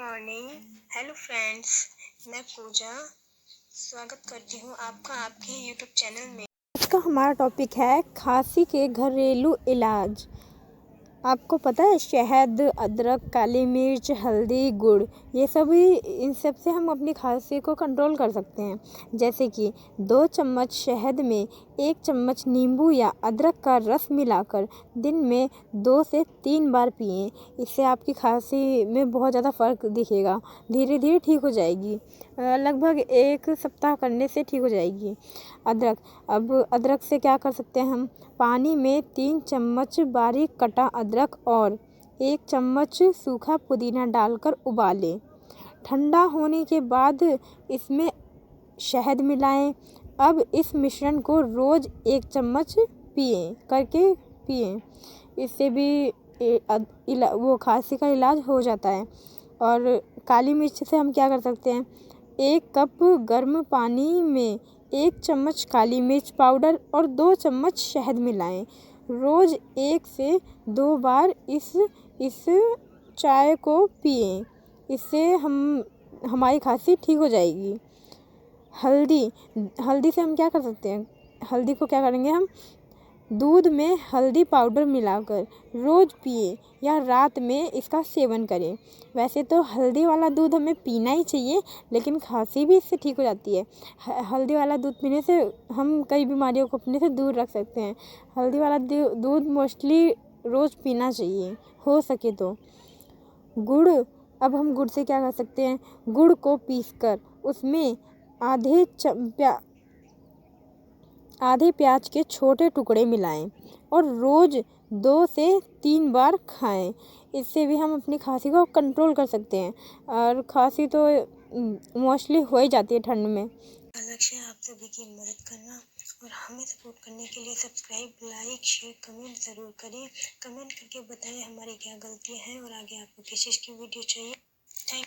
Morning. Hello friends, मैं पूजा स्वागत करती हूँ आपका आपके यूट्यूब चैनल में। आज का हमारा टॉपिक है खांसी के घरेलू इलाज। आपको पता है शहद, अदरक, काली मिर्च, हल्दी, गुड़, ये सभी इन सब से हम अपनी खांसी को कंट्रोल कर सकते हैं। जैसे कि 2 चम्मच शहद में 1 चम्मच नींबू या अदरक का रस मिलाकर दिन में 2 से 3 बार पिएं। इससे आपकी खांसी में बहुत ज़्यादा फ़र्क दिखेगा, धीरे धीरे ठीक हो जाएगी। लगभग 1 सप्ताह करने से ठीक हो जाएगी। अब अदरक से क्या कर सकते हैं हम? पानी में 3 चम्मच बारीक कटा अदरक और 1 चम्मच सूखा पुदीना डालकर उबालें। ठंडा होने के बाद इसमें शहद मिलाएं। अब इस मिश्रण को रोज़ 1 चम्मच पिएं। इससे भी वो खांसी का इलाज हो जाता है। और काली मिर्च से हम क्या कर सकते हैं? 1 कप गर्म पानी में 1 चम्मच काली मिर्च पाउडर और 2 चम्मच शहद मिलाएं। रोज़ 1 से 2 बार इस चाय को पिएं। इससे हमारी खांसी ठीक हो जाएगी। हल्दी से हम क्या कर सकते हैं? हल्दी को क्या करेंगे हम? दूध में हल्दी पाउडर मिलाकर रोज़ पिएं या रात में इसका सेवन करें। वैसे तो हल्दी वाला दूध हमें पीना ही चाहिए, लेकिन खांसी भी इससे ठीक हो जाती है। हल्दी वाला दूध पीने से हम कई बीमारियों को अपने से दूर रख सकते हैं। हल्दी वाला दूध मोस्टली रोज़ पीना चाहिए, हो सके तो। गुड़, अब हम गुड़ से क्या कर सकते हैं? गुड़ को पीसकर उसमें आधे प्याज के छोटे टुकड़े मिलाएं और रोज़ 2 से 3 बार खाएं। इससे भी हम अपनी खांसी को कंट्रोल कर सकते हैं। और खांसी तो मोस्टली हो ही जाती है ठंड में। लक्ष्य है आप सभी की मदद करना और हमें सपोर्ट करने के लिए सब्सक्राइब, लाइक, शेयर, कमेंट ज़रूर करें। कमेंट करके बताएं हमारी क्या गलतियाँ हैं और आगे आपको किस चीज़ की वीडियो चाहिए। थैंक